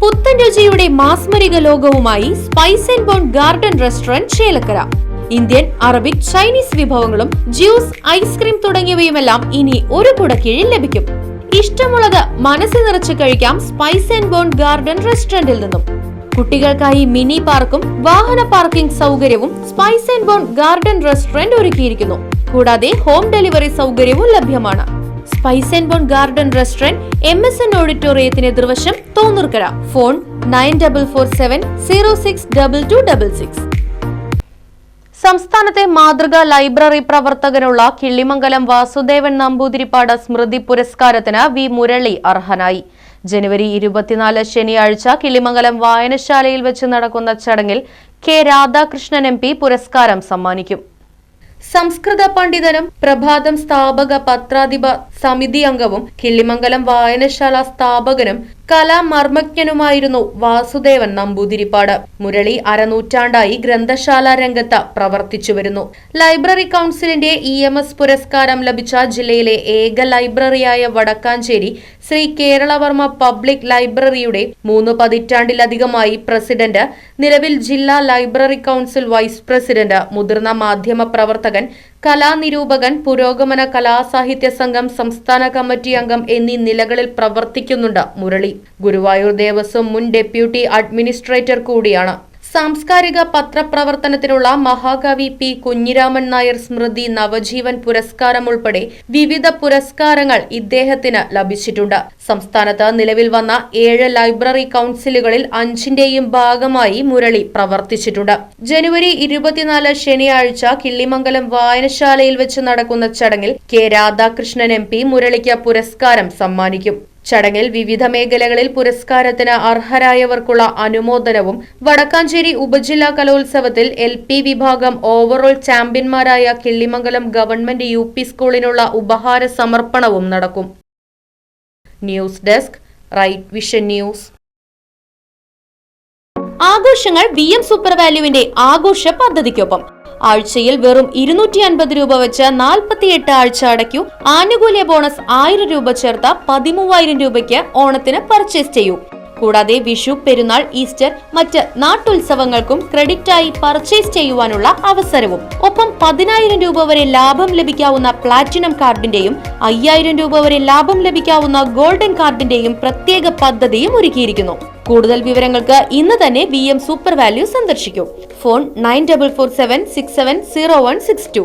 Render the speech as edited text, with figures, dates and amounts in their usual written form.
പുത്തൻ രുചിയുടെ മാസ്മരിക ലോകവുമായി spice and bone garden restaurant Chelakkara. Indian, Arabic, Chinese വിഭവങ്ങളും ജ്യൂസ്, ഐസ്ക്രീം തുടങ്ങിയവയുമെല്ലാം ഇനി ഒരു കുടക്കീഴിൽ ലഭിക്കും. ഇഷ്ടമുള്ളത് മനസ്സ് നിറച്ച് കഴിക്കാം സ്പൈസ് ആൻഡ് ബോൺ ഗാർഡൻ റെസ്റ്റോറന്റിൽ നിന്നും. കുട്ടികൾക്കായി മിനി പാർക്കും വാഹന പാർക്കിംഗ് സൗകര്യവും spice and bone garden restaurant ഒരുക്കിയിരിക്കുന്നു. കൂടാതെ ഹോം ഡെലിവറി സൗകര്യവും ലഭ്യമാണ്. Spice and bone garden restaurant MSN ഓഡിറ്റോറിയത്തിന് എതിർവശം, തോന്നൂർക്കര. ഫോൺ 9447062266. സംസ്ഥാനത്തെ മാതൃകാ ലൈബ്രറി പ്രവർത്തകനുള്ള കിള്ളിമംഗലം വാസുദേവൻ നമ്പൂതിരിപ്പാട് സ്മൃതി പുരസ്കാരത്തിന് വി മുരളി അർഹനായി. ജനുവരി 24 ശനിയാഴ്ച കിള്ളിമംഗലം വായനശാലയിൽ വെച്ച് നടക്കുന്ന ചടങ്ങിൽ കെ രാധാകൃഷ്ണൻ MP പുരസ്കാരം സമ്മാനിക്കും. സംസ്കൃത പണ്ഡിതനും പ്രഭാതം സ്ഥാപക പത്രാധിപ സമിതി അംഗവും കിള്ളിമംഗലം വായനശാല സ്ഥാപകനും കലാമർമ്മജ്ഞനുമായിരുന്നു വാസുദേവൻ നമ്പൂതിരിപ്പാട്. മുരളി അരനൂറ്റാണ്ടായി ഗ്രന്ഥശാല രംഗത്ത് പ്രവർത്തിച്ചു വരുന്നു. ലൈബ്രറി കൗൺസിലിന്റെ EMS പുരസ്കാരം ലഭിച്ച ജില്ലയിലെ ഏക ലൈബ്രറിയായ വടക്കാഞ്ചേരി ശ്രീ കേരളവർമ്മ പബ്ലിക് ലൈബ്രറിയുടെ 3 പതിറ്റാണ്ടിലധികമായി പ്രസിഡന്റ്, നിലവിൽ ജില്ലാ ലൈബ്രറി കൗൺസിൽ വൈസ് പ്രസിഡന്റ്, മുതിർന്ന മാധ്യമ പ്രവർത്തകൻ, കലാനിരൂപകൻ, പുരോഗമന കലാസാഹിത്യ സംഘം സംസ്ഥാന കമ്മിറ്റി അംഗം എന്നീ നിലകളിൽ പ്രവർത്തിക്കുന്നുണ്ട് മുരളി. ഗുരുവായൂർ ദേവസ്വം മുൻ ഡെപ്യൂട്ടി അഡ്മിനിസ്ട്രേറ്റർ കൂടിയാണ്. സാംസ്കാരിക പത്രപ്രവർത്തനത്തിനുള്ള മഹാകവി P. കുഞ്ഞിരാമൻ നായർ സ്മൃതി നവജീവൻ പുരസ്കാരം ഉൾപ്പെടെ വിവിധ പുരസ്കാരങ്ങൾ ഇദ്ദേഹത്തിന് ലഭിച്ചിട്ടുണ്ട്. സംസ്ഥാനത്ത് നിലവിൽ വന്ന 7 ലൈബ്രറി കൗൺസിലുകളിൽ 5ന്റെയും ഭാഗമായി മുരളി പ്രവർത്തിച്ചിട്ടുണ്ട്. ജനുവരി 24 ശനിയാഴ്ച കിള്ളിമംഗലം വായനശാലയിൽ വെച്ച് നടക്കുന്ന ചടങ്ങിൽ കെ രാധാകൃഷ്ണൻ MP മുരളിക്ക് പുരസ്കാരം സമ്മാനിക്കും. ചടങ്ങിൽ വിവിധ മേഖലകളിൽ പുരസ്കാരത്തിന് അർഹരായവർക്കുള്ള അനുമോദനവും വടക്കാഞ്ചേരി ഉപജില്ലാ കലോത്സവത്തിൽ LP വിഭാഗം ഓവറോൾ ചാമ്പ്യന്മാരായ കിള്ളിമംഗലം ഗവൺമെന്റ് UP സ്കൂളിനുള്ള ഉപഹാര സമർപ്പണവും നടക്കും. News desk, Right Vision news. ആഘോഷങ്ങൾ VM സൂപ്പർ വാല്യുവിന്റെ ആഘോഷ പദ്ധതിക്കൊപ്പം. ആഴ്ചയിൽ വെറും 250 രൂപ വെച്ച് 48 ആഴ്ച അടയ്ക്കൂ. ആനുകൂല്യ ബോണസ് 1000 രൂപ ചേർത്ത 13000 രൂപയ്ക്ക് ഓണത്തിന് പർച്ചേസ് ചെയ്യൂ. കൂടാതെ വിഷു, പെരുന്നാൾ, ഈസ്റ്റർ, മറ്റ് നാട്ടുത്സവങ്ങൾക്കും ക്രെഡിറ്റായി പർച്ചേസ് ചെയ്യുവാനുള്ള അവസരവും. ഒപ്പം 10000 രൂപ വരെ ലാഭം ലഭിക്കാവുന്ന പ്ലാറ്റിനം കാർഡിന്റെയും 5000 രൂപ വരെ ലാഭം ലഭിക്കാവുന്ന ഗോൾഡൻ കാർഡിന്റെയും പ്രത്യേക പദ്ധതിയും ഒരുക്കിയിരിക്കുന്നു. കൂടുതൽ വിവരങ്ങൾക്ക് ഇന്ന് തന്നെ VM സൂപ്പർ വാല്യൂ സന്ദർശിക്കൂ. ഫോൺ 9447670162.